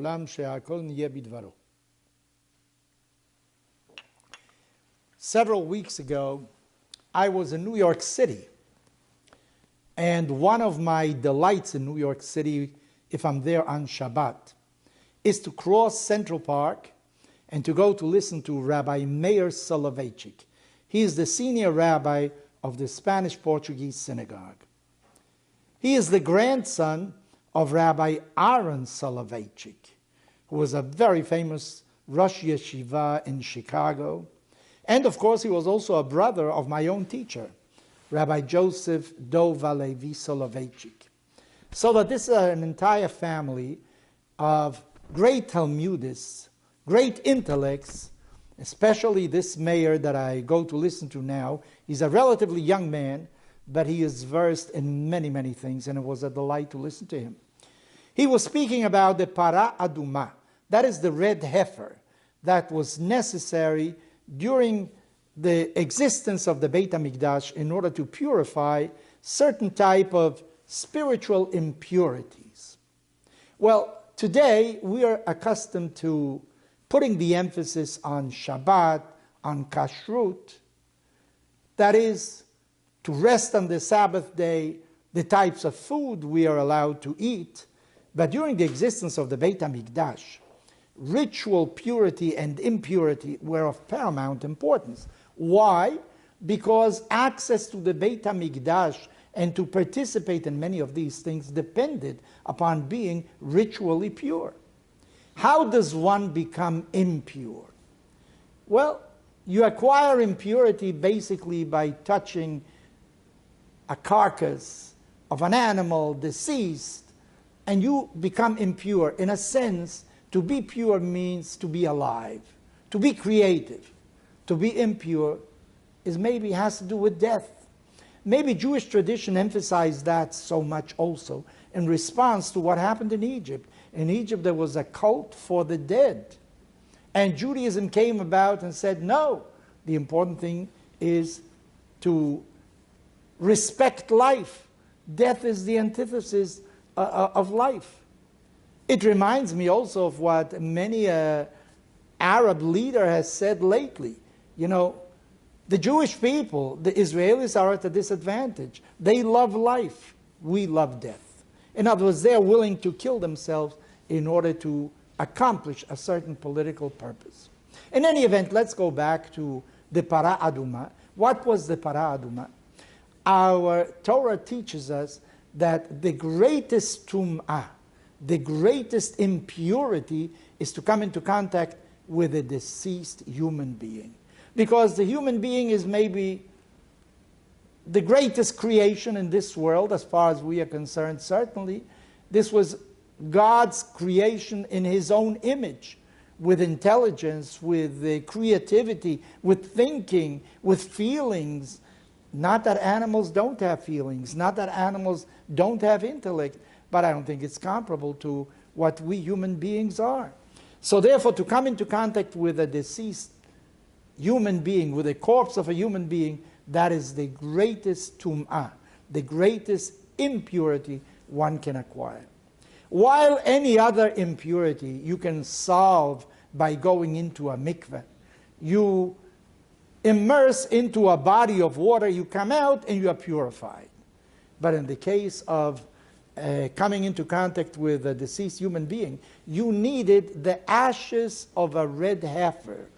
לעולם שהכל נהיה בדברו. Several weeks ago, I was in New York City. And one of my delights in New York City, if I'm there on Shabbat, is to cross Central Park and to go to listen to Rabbi Meir Soloveitchik. He is the senior rabbi of the Spanish-Portuguese synagogue. He is the grandson of Rabbi Aaron Soloveitchik, who was a very famous Rosh Yeshiva in Chicago. And of course, he was also a brother of my own teacher, Rabbi Joseph Dov Halevi Soloveitchik. So that this is an entire family of great Talmudists, great intellects, especially this mayor that I go to listen to now. He's a relatively young man, but he is versed in many, many things, and it was a delight to listen to him. He was speaking about the para aduma, that is the red heifer, that was necessary during the existence of the Beit HaMikdash in order to purify certain type of spiritual impurities. Well, today we are accustomed to putting the emphasis on Shabbat, on kashrut, that is, to rest on the Sabbath day, the types of food we are allowed to eat. But during the existence of the Beit HaMikdash, ritual purity and impurity were of paramount importance. Why? Because access to the Beit HaMikdash and to participate in many of these things depended upon being ritually pure. How does one become impure? Well, you acquire impurity basically by touching a carcass of an animal deceased, and you become impure. In a sense, to be pure means to be alive, to be creative. To be impure maybe has to do with death. Maybe Jewish tradition emphasized that so much also in response to what happened in Egypt. In Egypt there was a cult for the dead. And Judaism came about and said, no, the important thing is to respect life. Death is the antithesis of life. It reminds me also of what many Arab leader has said lately. You know, the Jewish people, the Israelis are at a disadvantage. They love life. We love death. In other words, they're willing to kill themselves in order to accomplish a certain political purpose. In any event, let's go back to the para aduma. What was the para aduma? Our Torah teaches us that the greatest tum'ah, the greatest impurity, is to come into contact with a deceased human being. Because the human being is maybe the greatest creation in this world, as far as we are concerned, certainly. This was God's creation in His own image, with intelligence, with creativity, with thinking, with feelings. Not that animals don't have feelings, not that animals don't have intellect, but I don't think it's comparable to what we human beings are. So therefore, to come into contact with a deceased human being, with a corpse of a human being, that is the greatest tum'ah, the greatest impurity one can acquire. While any other impurity you can solve by going into a mikveh, you immerse into a body of water, you come out and you are purified. But in the case of coming into contact with a deceased human being, you needed the ashes of a red heifer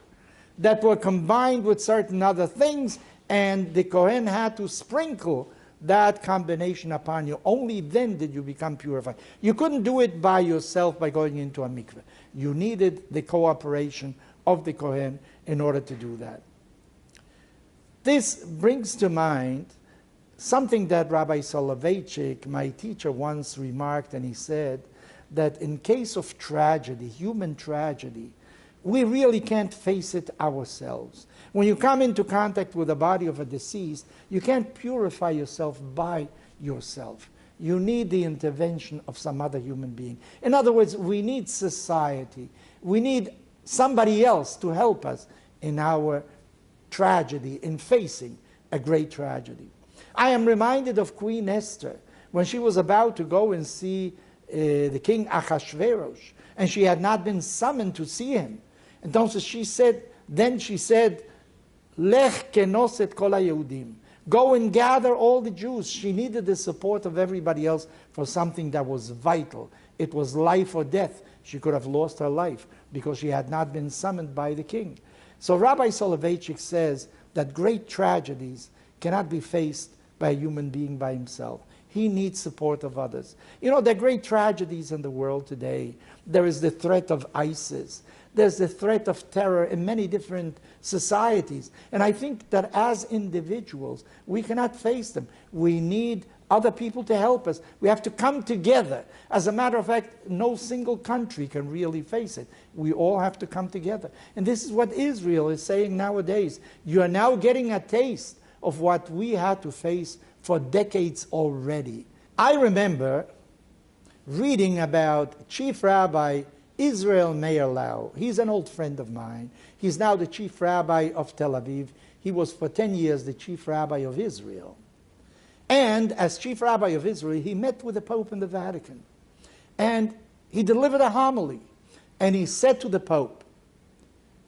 that were combined with certain other things, and the Kohen had to sprinkle that combination upon you. Only then did you become purified. You couldn't do it by yourself by going into a mikveh. You needed the cooperation of the Kohen in order to do that. This brings to mind something that Rabbi Soloveitchik, my teacher, once remarked, and he said that in case of tragedy, human tragedy, we really can't face it ourselves. When you come into contact with the body of a deceased, you can't purify yourself by yourself. You need the intervention of some other human being. In other words, we need society. We need somebody else to help us in our tragedy, in facing a great tragedy. I am reminded of Queen Esther when she was about to go and see the king Achashverosh, and she had not been summoned to see him. Entonces she said, Lech kenos et kol haYehudim. Go and gather all the Jews. She needed the support of everybody else for something that was vital. It was life or death. She could have lost her life because she had not been summoned by the king. So Rabbi Soloveitchik says that great tragedies cannot be faced by a human being by himself. He needs support of others. You know, there are great tragedies in the world today. There is the threat of ISIS. There's the threat of terror in many different societies. And I think that as individuals, we cannot face them. We need other people to help us. We have to come together. As a matter of fact, no single country can really face it. We all have to come together. And this is what Israel is saying nowadays. You are now getting a taste of what we had to face for decades already. I remember reading about Chief Rabbi Israel Meir Lau. He's an old friend of mine. He's now the Chief Rabbi of Tel Aviv. He was for 10 years the Chief Rabbi of Israel. And as Chief Rabbi of Israel, he met with the Pope in the Vatican. And he delivered a homily. And he said to the Pope,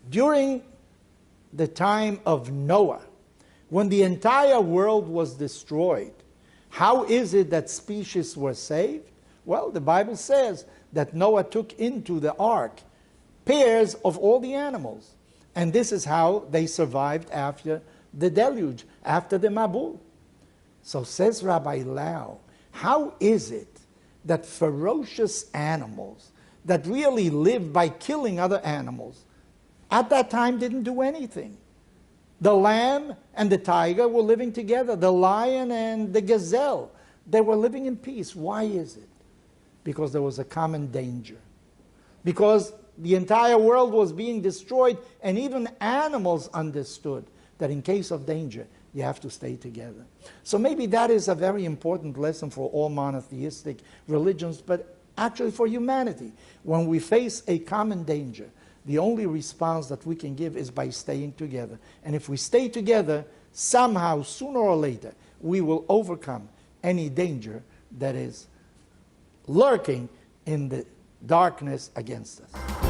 during the time of Noah, when the entire world was destroyed, how is it that species were saved? Well, the Bible says that Noah took into the ark pairs of all the animals. And this is how they survived after the deluge, after the Mabul. So says Rabbi Lau, how is it that ferocious animals that really live by killing other animals at that time didn't do anything? The lamb and the tiger were living together. The lion and the gazelle, they were living in peace. Why is it? Because there was a common danger. Because the entire world was being destroyed, and even animals understood that in case of danger, you have to stay together. So maybe that is a very important lesson for all monotheistic religions, but actually for humanity. When we face a common danger, the only response that we can give is by staying together. And if we stay together, somehow, sooner or later, we will overcome any danger that is lurking in the darkness against us.